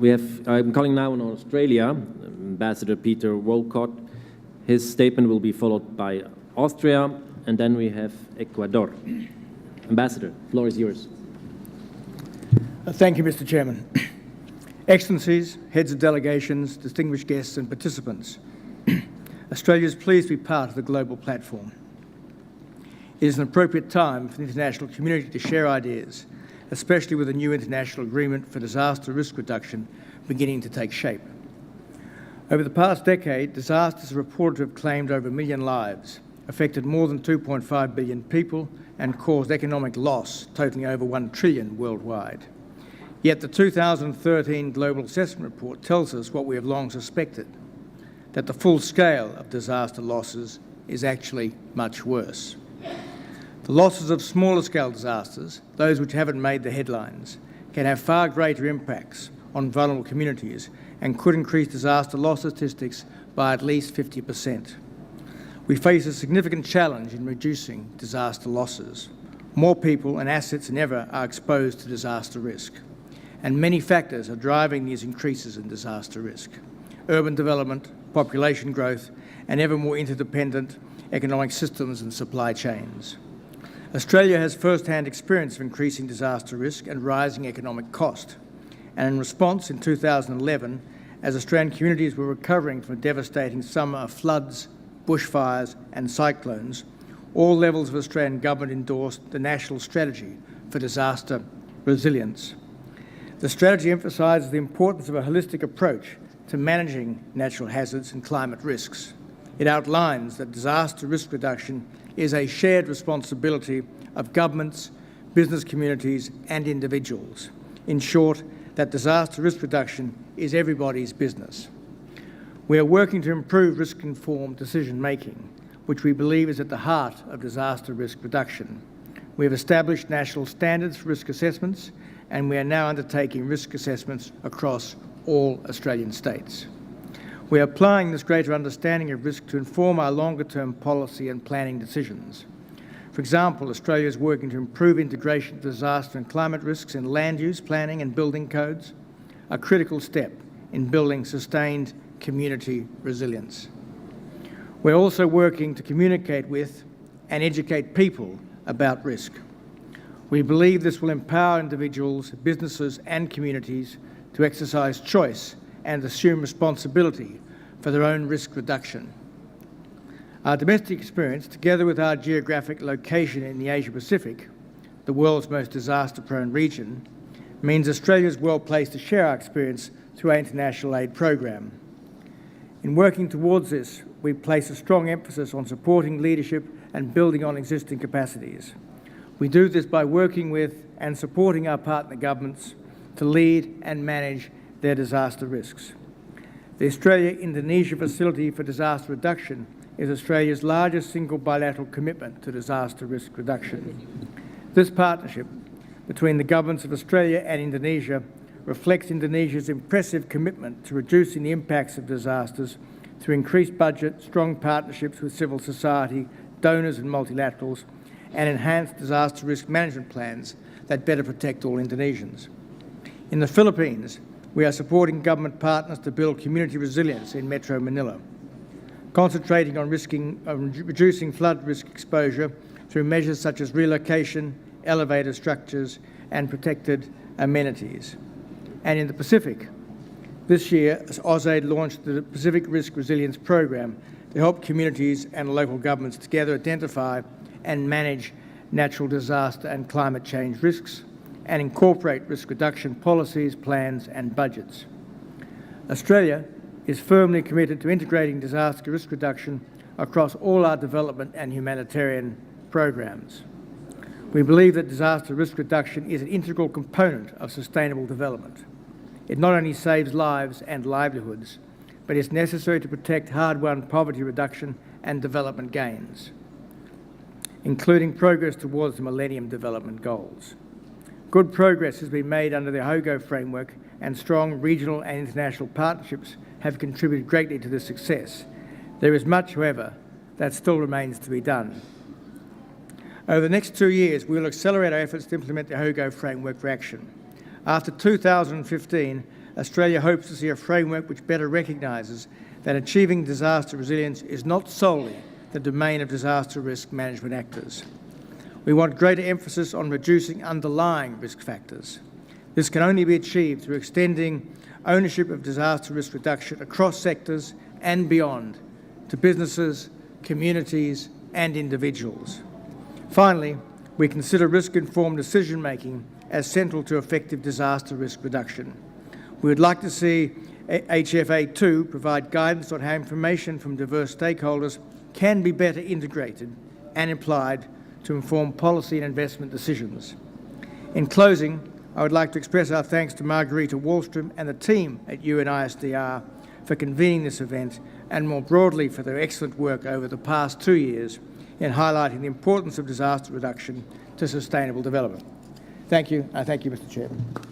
I'm calling now on Australia, Ambassador Peter Woolcott. His statement will be followed by Austria, and then we have Ecuador. Ambassador, the floor is yours. Thank you, Mr. Chairman. Excellencies, heads of delegations, distinguished guests and participants, Australia is pleased to be part of the global platform. It is an appropriate time for the international community to share ideas, especially with a new international agreement for disaster risk reduction beginning to take shape. Over the past decade, disasters are reported to have claimed over 1 million lives, affected more than 2.5 billion people and caused economic loss totaling over 1 trillion worldwide. Yet the 2013 Global Assessment Report tells us what we have long suspected, that the full scale of disaster losses is actually much worse. The losses of smaller scale disasters, those which haven't made the headlines, can have far greater impacts on vulnerable communities and could increase disaster loss statistics by at least 50%. We face a significant challenge in reducing disaster losses. More people and assets than ever are exposed to disaster risk, and many factors are driving these increases in disaster risk: urban development, population growth, and ever more interdependent economic systems and supply chains. Australia has first-hand experience of increasing disaster risk and rising economic cost. And in response, in 2011, as Australian communities were recovering from a devastating summer of floods, bushfires and cyclones, all levels of Australian government endorsed the National Strategy for Disaster Resilience. The strategy emphasises the importance of a holistic approach to managing natural hazards and climate risks. It outlines that disaster risk reduction is a shared responsibility of governments, business communities and individuals. In short, that disaster risk reduction is everybody's business. We are working to improve risk-informed decision-making, which we believe is at the heart of disaster risk reduction. We have established national standards for risk assessments, and we are now undertaking risk assessments across all Australian states. We are applying this greater understanding of risk to inform our longer-term policy and planning decisions. For example, Australia is working to improve integration of disaster and climate risks in land use, planning and building codes, a critical step in building sustained community resilience. We're also working to communicate with and educate people about risk. We believe this will empower individuals, businesses and communities to exercise choice and assume responsibility for their own risk reduction. Our domestic experience, together with our geographic location in the Asia-Pacific, the world's most disaster-prone region, means Australia is well placed to share our experience through our international aid program. In working towards this, we place a strong emphasis on supporting leadership and building on existing capacities. We do this by working with and supporting our partner governments to lead and manage their disaster risks. The Australia-Indonesia Facility for Disaster Reduction is Australia's largest single bilateral commitment to disaster risk reduction. This partnership between the governments of Australia and Indonesia reflects Indonesia's impressive commitment to reducing the impacts of disasters through increased budget, strong partnerships with civil society, donors and multilaterals, and enhanced disaster risk management plans that better protect all Indonesians. In the Philippines, we are supporting government partners to build community resilience in Metro Manila, concentrating on reducing flood risk exposure through measures such as relocation, elevator structures and protected amenities. And in the Pacific, this year, AusAid launched the Pacific Risk Resilience Program to help communities and local governments together identify and manage natural disaster and climate change risks and incorporate risk reduction policies, plans and budgets. Australia is firmly committed to integrating disaster risk reduction across all our development and humanitarian programs. We believe that disaster risk reduction is an integral component of sustainable development. It not only saves lives and livelihoods, but is necessary to protect hard-won poverty reduction and development gains, including progress towards the Millennium Development Goals. Good progress has been made under the HOGO framework, and strong regional and international partnerships have contributed greatly to this success. There is much, however, that still remains to be done. Over the next 2 years, we will accelerate our efforts to implement the HOGO framework for action. After 2015, Australia hopes to see a framework which better recognises that achieving disaster resilience is not solely the domain of disaster risk management actors. We want greater emphasis on reducing underlying risk factors. This can only be achieved through extending ownership of disaster risk reduction across sectors and beyond to businesses, communities and individuals. Finally, we consider risk-informed decision-making as central to effective disaster risk reduction. We would like to see HFA2 provide guidance on how information from diverse stakeholders can be better integrated and applied to inform policy and investment decisions. In closing, I would like to express our thanks to Margarita Wallström and the team at UNISDR for convening this event and more broadly for their excellent work over the past 2 years in highlighting the importance of disaster reduction to sustainable development. Thank you. I thank you, Mr. Chairman.